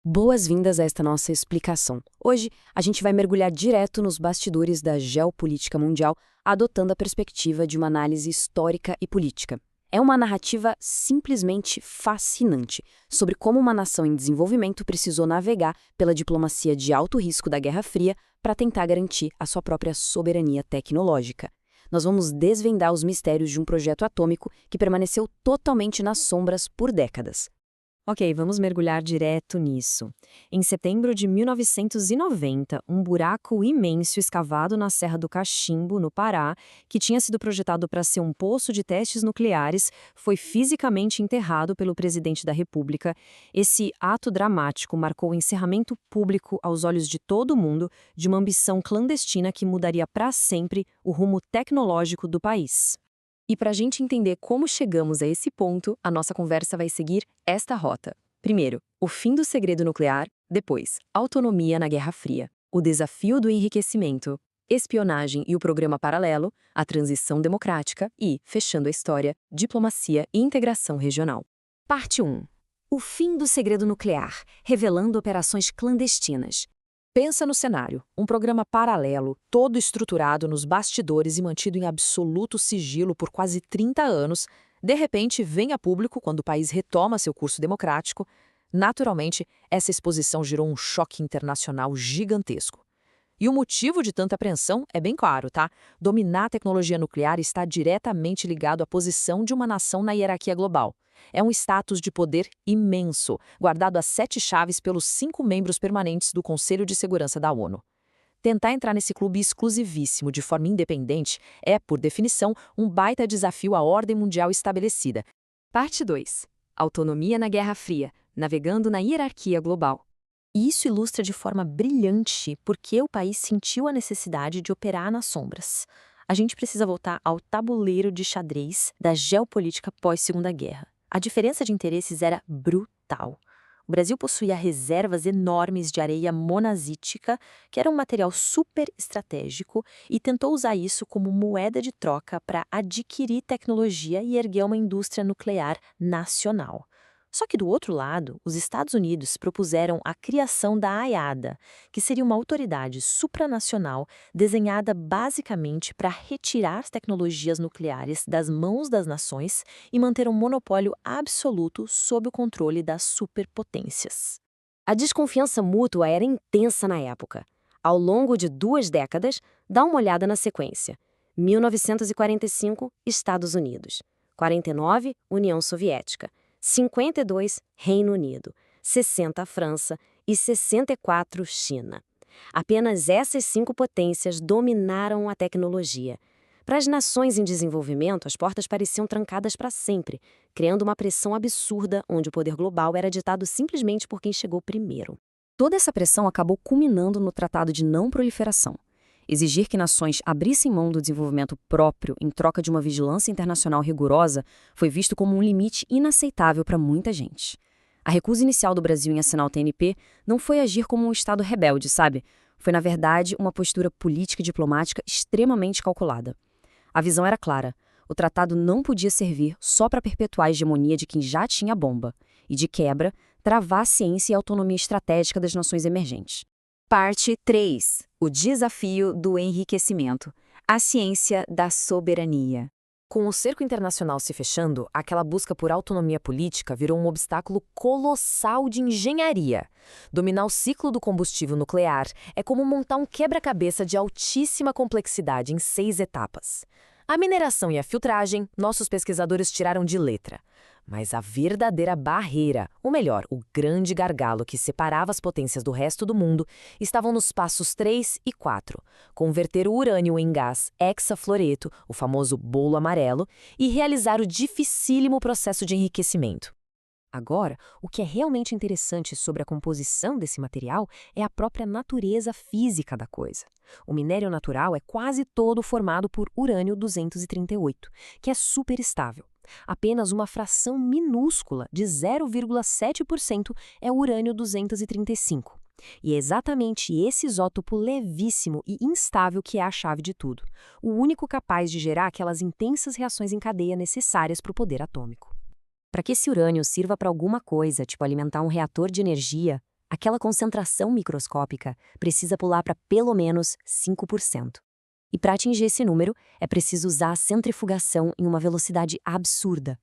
Boas-vindas a esta nossa explicação. Hoje, a gente vai mergulhar direto nos bastidores da geopolítica mundial, adotando a perspectiva de uma análise histórica e política. É uma narrativa simplesmente fascinante sobre como uma nação em desenvolvimento precisou navegar pela diplomacia de alto risco da Guerra Fria para tentar garantir a sua própria soberania tecnológica. Nós vamos desvendar os mistérios de um projeto atômico que permaneceu totalmente nas sombras por décadas. Ok, vamos mergulhar direto nisso. Em setembro de 1990, um buraco imenso escavado na Serra do Cachimbo, no Pará, que tinha sido projetado para ser um poço de testes nucleares, foi fisicamente enterrado pelo presidente da República. Esse ato dramático marcou o encerramento público aos olhos de todo mundo de uma ambição clandestina que mudaria para sempre o rumo tecnológico do país. E para a gente entender como chegamos a esse ponto, a nossa conversa vai seguir esta rota. Primeiro, o fim do segredo nuclear. Depois, autonomia na Guerra Fria. O desafio do enriquecimento. Espionagem e o programa paralelo. A transição democrática. E, fechando a história, diplomacia e integração regional. Parte 1. O fim do segredo nuclear, revelando operações clandestinas. Pensa no cenário, um programa paralelo, todo estruturado nos bastidores e mantido em absoluto sigilo por quase 30 anos, de repente vem a público quando o país retoma seu curso democrático. Naturalmente, essa exposição gerou um choque internacional gigantesco. E o motivo de tanta apreensão é bem claro, tá? Dominar a tecnologia nuclear está diretamente ligado à posição de uma nação na hierarquia global. É um status de poder imenso, guardado a 7 chaves pelos 5 membros permanentes do Conselho de Segurança da ONU. Tentar entrar nesse clube exclusivíssimo de forma independente é, por definição, um baita desafio à ordem mundial estabelecida. Parte 2. Autonomia na Guerra Fria, navegando na hierarquia global. E isso ilustra de forma brilhante por que o país sentiu a necessidade de operar nas sombras. A gente precisa voltar ao tabuleiro de xadrez da geopolítica pós-Segunda Guerra. A diferença de interesses era brutal. O Brasil possuía reservas enormes de areia monazítica, que era um material super estratégico, e tentou usar isso como moeda de troca para adquirir tecnologia e erguer uma indústria nuclear nacional. Só que do outro lado, os Estados Unidos propuseram a criação da AIADA, que seria uma autoridade supranacional desenhada basicamente para retirar as tecnologias nucleares das mãos das nações e manter um monopólio absoluto sob o controle das superpotências. A desconfiança mútua era intensa na época. Ao longo de 2 décadas, dá uma olhada na sequência. 1945, Estados Unidos. 49, União Soviética. 52, Reino Unido, 60, França e 64, China. Apenas essas 5 potências dominaram a tecnologia. Para as nações em desenvolvimento, as portas pareciam trancadas para sempre, criando uma pressão absurda onde o poder global era ditado simplesmente por quem chegou primeiro. Toda essa pressão acabou culminando no Tratado de Não Proliferação. Exigir que nações abrissem mão do desenvolvimento próprio em troca de uma vigilância internacional rigorosa foi visto como um limite inaceitável para muita gente. A recusa inicial do Brasil em assinar o TNP não foi agir como um Estado rebelde, sabe? Foi, na verdade, uma postura política e diplomática extremamente calculada. A visão era clara. O tratado não podia servir só para perpetuar a hegemonia de quem já tinha bomba e, de quebra, travar a ciência e a autonomia estratégica das nações emergentes. Parte 3. O desafio do enriquecimento. A ciência da soberania. Com o cerco internacional se fechando, aquela busca por autonomia política virou um obstáculo colossal de engenharia. Dominar o ciclo do combustível nuclear é como montar um quebra-cabeça de altíssima complexidade em 6 etapas. A mineração e a filtragem, nossos pesquisadores tiraram de letra. Mas a verdadeira barreira, ou melhor, o grande gargalo que separava as potências do resto do mundo, estavam nos passos 3 e 4. Converter o urânio em gás hexafluoreto, o famoso bolo amarelo, e realizar o dificílimo processo de enriquecimento. Agora, o que é realmente interessante sobre a composição desse material é a própria natureza física da coisa. O minério natural é quase todo formado por urânio-238, que é super estável. Apenas uma fração minúscula de 0,7% é o urânio-235. E é exatamente esse isótopo levíssimo e instável que é a chave de tudo, o único capaz de gerar aquelas intensas reações em cadeia necessárias para o poder atômico. Para que esse urânio sirva para alguma coisa, tipo alimentar um reator de energia, Aquela concentração microscópica precisa pular para pelo menos 5%. E para atingir esse número, é preciso usar a centrifugação em uma velocidade absurda.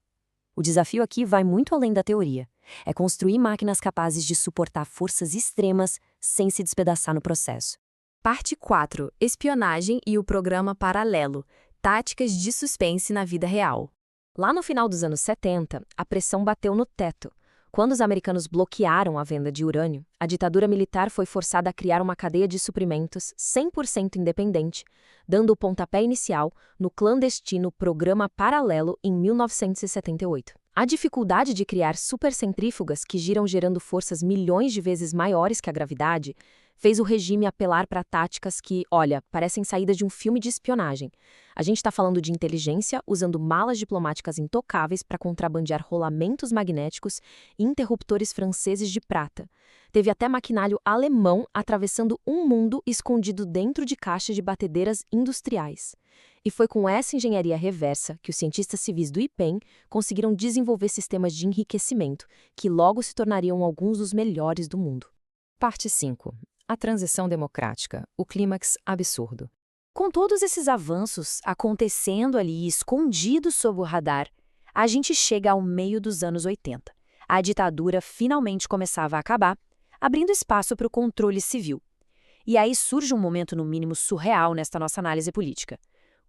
O desafio aqui vai muito além da teoria. É construir máquinas capazes de suportar forças extremas sem se despedaçar no processo. Parte 4. Espionagem e o programa paralelo. Táticas de suspense na vida real. Lá no final dos anos 70, a pressão bateu no teto. Quando os americanos bloquearam a venda de urânio, a ditadura militar foi forçada a criar uma cadeia de suprimentos 100% independente, dando o pontapé inicial no clandestino Programa Paralelo em 1978. A dificuldade de criar supercentrífugas que giram gerando forças milhões de vezes maiores que a gravidade fez o regime apelar para táticas que, olha, parecem saídas de um filme de espionagem. A gente está falando de inteligência usando malas diplomáticas intocáveis para contrabandear rolamentos magnéticos e interruptores franceses de prata. Teve até maquinário alemão atravessando um mundo escondido dentro de caixas de batedeiras industriais. E foi com essa engenharia reversa que os cientistas civis do IPEM conseguiram desenvolver sistemas de enriquecimento, que logo se tornariam alguns dos melhores do mundo. Parte 5. A transição democrática, o clímax absurdo. Com todos esses avanços acontecendo ali, escondidos sob o radar, a gente chega ao meio dos anos 80. A ditadura finalmente começava a acabar, abrindo espaço para o controle civil. E aí surge um momento no mínimo surreal nesta nossa análise política.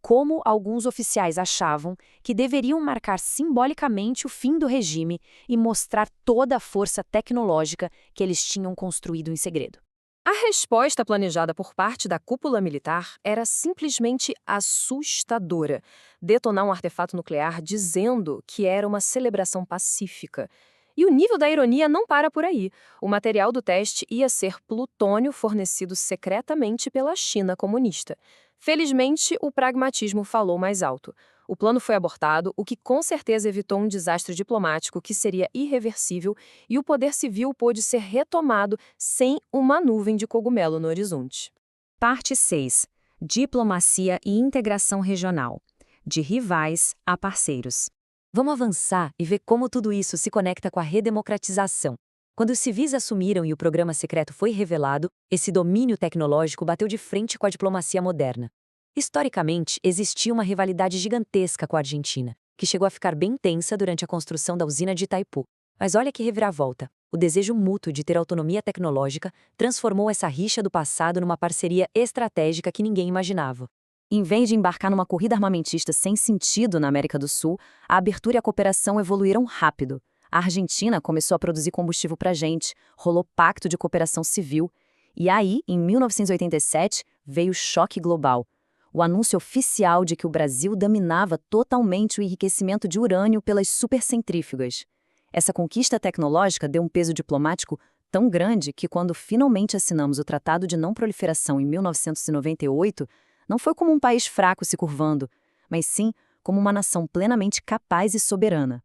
Como alguns oficiais achavam que deveriam marcar simbolicamente o fim do regime e mostrar toda a força tecnológica que eles tinham construído em segredo. A resposta planejada por parte da cúpula militar era simplesmente assustadora: detonar um artefato nuclear dizendo que era uma celebração pacífica. E o nível da ironia não para por aí. O material do teste ia ser plutônio fornecido secretamente pela China comunista. Felizmente, o pragmatismo falou mais alto. O plano foi abortado, o que com certeza evitou um desastre diplomático que seria irreversível, e o poder civil pôde ser retomado sem uma nuvem de cogumelo no horizonte. Parte 6. Diplomacia e integração regional. De rivais a parceiros. Vamos avançar e ver como tudo isso se conecta com a redemocratização. Quando os civis assumiram e o programa secreto foi revelado, esse domínio tecnológico bateu de frente com a diplomacia moderna. Historicamente, existia uma rivalidade gigantesca com a Argentina, que chegou a ficar bem tensa durante a construção da usina de Itaipu. Mas olha que reviravolta. O desejo mútuo de ter autonomia tecnológica transformou essa rixa do passado numa parceria estratégica que ninguém imaginava. Em vez de embarcar numa corrida armamentista sem sentido na América do Sul, a abertura e a cooperação evoluíram rápido. A Argentina começou a produzir combustível para a gente, rolou pacto de cooperação civil. E aí, em 1987, veio o choque global. O anúncio oficial de que o Brasil dominava totalmente o enriquecimento de urânio pelas supercentrífugas. Essa conquista tecnológica deu um peso diplomático tão grande que, quando finalmente assinamos o Tratado de Não Proliferação em 1998, não foi como um país fraco se curvando, mas sim como uma nação plenamente capaz e soberana.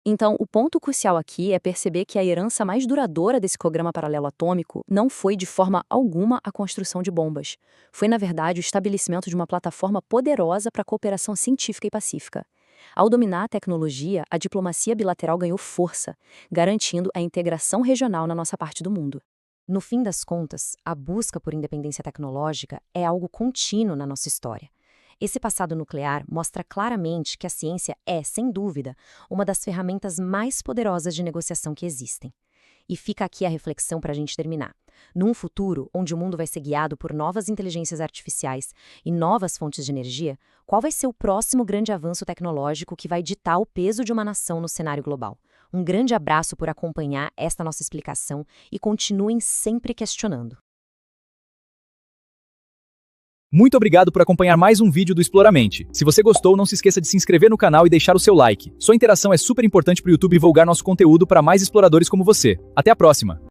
Então, o ponto crucial aqui é perceber que a herança mais duradoura desse programa paralelo atômico não foi de forma alguma a construção de bombas. Foi, na verdade, o estabelecimento de uma plataforma poderosa para a cooperação científica e pacífica. Ao dominar a tecnologia, a diplomacia bilateral ganhou força, garantindo a integração regional na nossa parte do mundo. No fim das contas, a busca por independência tecnológica é algo contínuo na nossa história. Esse passado nuclear mostra claramente que a ciência é, sem dúvida, uma das ferramentas mais poderosas de negociação que existem. E fica aqui a reflexão para a gente terminar. Num futuro onde o mundo vai ser guiado por novas inteligências artificiais e novas fontes de energia, qual vai ser o próximo grande avanço tecnológico que vai ditar o peso de uma nação no cenário global? Um grande abraço por acompanhar esta nossa explicação e continuem sempre questionando. Muito obrigado por acompanhar mais um vídeo do Exploramente. Se você gostou, não se esqueça de se inscrever no canal e deixar o seu like. Sua interação é super importante para o YouTube divulgar nosso conteúdo para mais exploradores como você. Até a próxima!